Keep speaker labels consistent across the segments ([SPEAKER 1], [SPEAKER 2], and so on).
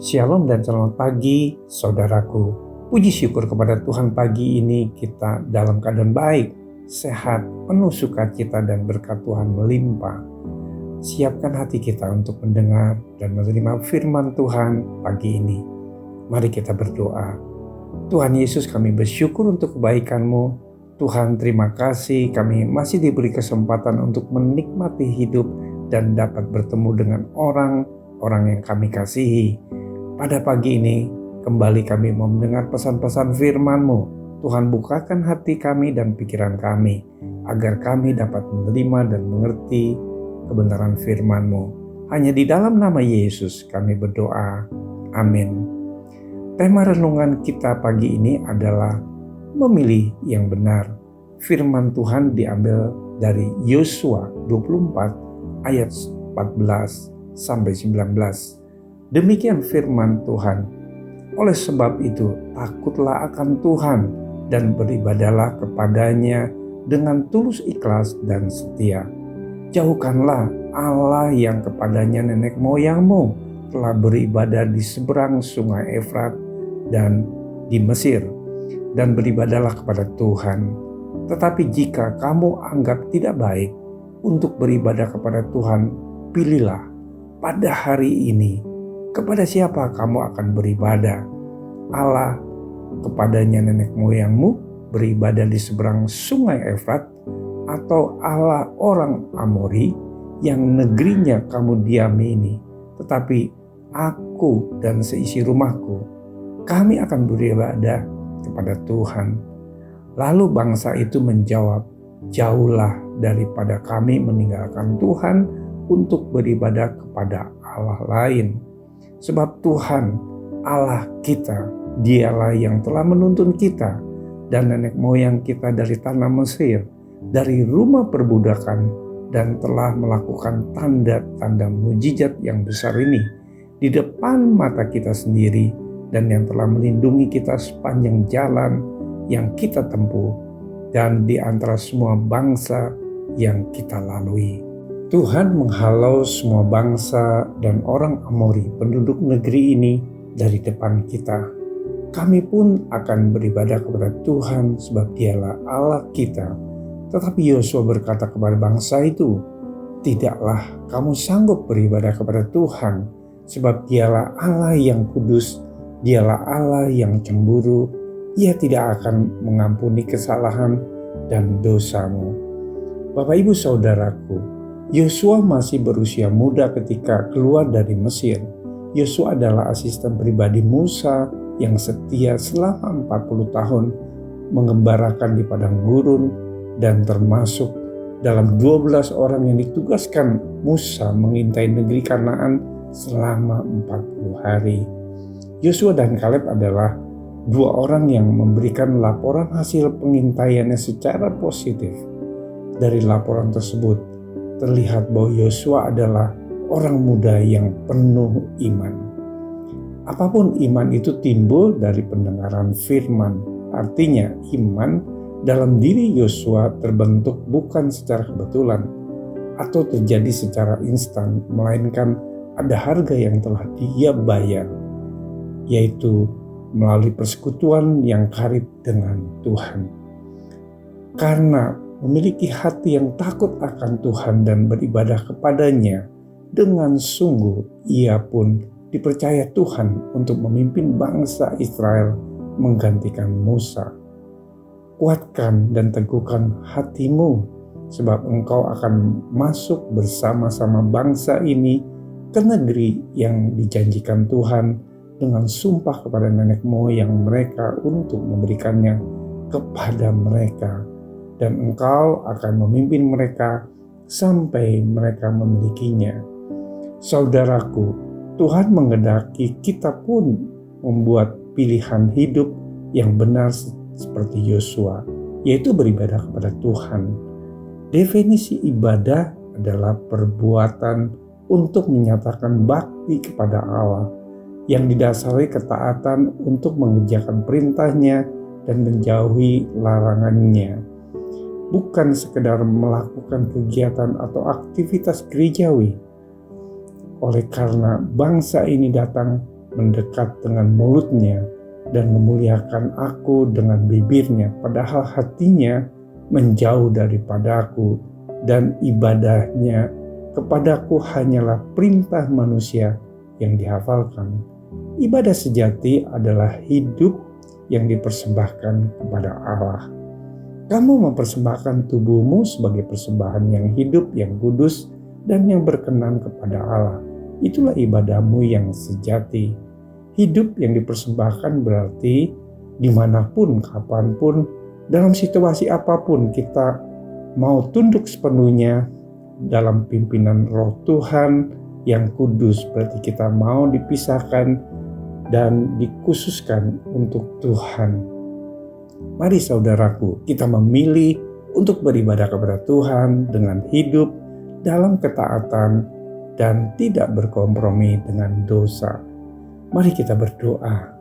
[SPEAKER 1] Shalom dan selamat pagi saudaraku. Puji syukur kepada Tuhan, pagi ini kita dalam keadaan baik, sehat, penuh sukacita dan berkat Tuhan melimpah. Siapkan hati kita untuk mendengar dan menerima firman Tuhan pagi ini. Mari kita berdoa. Tuhan Yesus, kami bersyukur untuk kebaikan-Mu. Tuhan, terima kasih kami masih diberi kesempatan untuk menikmati hidup dan dapat bertemu dengan orang yang kami kasihi. Pada pagi ini, kembali kami mau mendengar pesan-pesan firman-Mu. Tuhan, bukakan hati kami dan pikiran kami, agar kami dapat menerima dan mengerti kebenaran firman-Mu. Hanya di dalam nama Yesus kami berdoa. Amin. Tema renungan kita pagi ini adalah memilih yang benar. Firman Tuhan diambil dari Yosua 24 ayat 14 sampai 19. Demikian firman Tuhan. Oleh sebab itu, takutlah akan Tuhan dan beribadalah kepadanya dengan tulus ikhlas dan setia. Jauhkanlah Allah yang kepadanya nenek moyangmu telah beribadah di seberang sungai Efrat dan di Mesir, dan beribadalah kepada Tuhan. Tetapi jika kamu anggap tidak baik untuk beribadah kepada Tuhan, pilihlah pada hari ini kepada siapa kamu akan beribadah. Allah kepadanya nenek moyangmu beribadah di seberang sungai Efrat, atau Allah orang Amori yang negerinya kamu diami ini. Tetapi aku dan seisi rumahku, kami akan beribadah kepada Tuhan. Lalu bangsa itu menjawab, jauhlah daripada kami meninggalkan Tuhan untuk beribadah kepada Allah lain. Sebab Tuhan Allah kita, Dialah yang telah menuntun kita dan nenek moyang kita dari tanah Mesir, dari rumah perbudakan, dan telah melakukan tanda-tanda mujizat yang besar ini di depan mata kita sendiri, dan yang telah melindungi kita sepanjang jalan yang kita tempuh dan di antara semua bangsa yang kita lalui. Tuhan menghalau semua bangsa dan orang Amori penduduk negeri ini dari depan kita. Kami pun akan beribadah kepada Tuhan sebab Dialah Allah kita. Tetapi Yosua berkata kepada bangsa itu, tidaklah kamu sanggup beribadah kepada Tuhan, sebab Dialah Allah yang kudus, Dialah Allah yang cemburu. Ia tidak akan mengampuni kesalahan dan dosamu. Bapak Ibu Saudaraku, Yosua masih berusia muda ketika keluar dari Mesir. Yosua adalah asisten pribadi Musa yang setia selama 40 tahun mengembarakan di padang gurun, dan termasuk dalam 12 orang yang ditugaskan Musa mengintai negeri Kanaan selama 40 hari. Yosua dan Kaleb adalah dua orang yang memberikan laporan hasil pengintaiannya secara positif. Dari laporan tersebut terlihat bahwa Yosua adalah orang muda yang penuh iman. Apapun iman itu timbul dari pendengaran firman. Artinya iman dalam diri Yosua terbentuk bukan secara kebetulan atau terjadi secara instan, melainkan ada harga yang telah dia bayar, yaitu melalui persekutuan yang karib dengan Tuhan. Karena memiliki hati yang takut akan Tuhan dan beribadah kepadanya dengan sungguh, ia pun dipercaya Tuhan untuk memimpin bangsa Israel menggantikan Musa. Kuatkan dan teguhkan hatimu, sebab engkau akan masuk bersama-sama bangsa ini ke negeri yang dijanjikan Tuhan dengan sumpah kepada nenek moyang mereka untuk memberikannya kepada mereka. Dan engkau akan memimpin mereka sampai mereka memilikinya. Saudaraku, Tuhan menghendaki kita pun membuat pilihan hidup yang benar seperti Yosua, yaitu beribadah kepada Tuhan. Definisi ibadah adalah perbuatan untuk menyatakan bakti kepada Allah yang didasari ketaatan untuk mengerjakan perintahnya dan menjauhi larangannya. Bukan sekedar melakukan kegiatan atau aktivitas gerejawi. Oleh karena bangsa ini datang mendekat dengan mulutnya dan memuliakan aku dengan bibirnya, padahal hatinya menjauh daripadaku dan ibadahnya kepadaku hanyalah perintah manusia yang dihafalkan. Ibadah sejati adalah hidup yang dipersembahkan kepada Allah. Kamu mempersembahkan tubuhmu sebagai persembahan yang hidup, yang kudus, dan yang berkenan kepada Allah. Itulah ibadahmu yang sejati. Hidup yang dipersembahkan berarti dimanapun, kapanpun, dalam situasi apapun kita mau tunduk sepenuhnya dalam pimpinan Roh Tuhan yang kudus. Berarti kita mau dipisahkan dan dikhususkan untuk Tuhan. Mari saudaraku, kita memilih untuk beribadah kepada Tuhan dengan hidup dalam ketaatan dan tidak berkompromi dengan dosa. Mari kita berdoa.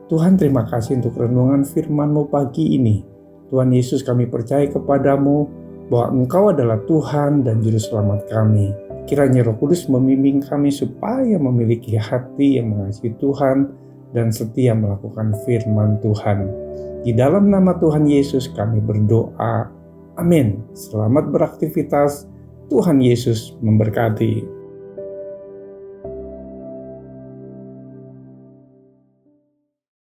[SPEAKER 1] Tuhan, terima kasih untuk renungan firman-Mu pagi ini. Tuhan Yesus, kami percaya kepadamu bahwa Engkau adalah Tuhan dan Juru Selamat kami. Kiranya Roh Kudus membimbing kami supaya memiliki hati yang mengasihi Tuhan dan setia melakukan firman Tuhan. Di dalam nama Tuhan Yesus kami berdoa. Amin. Selamat beraktivitas. Tuhan Yesus memberkati.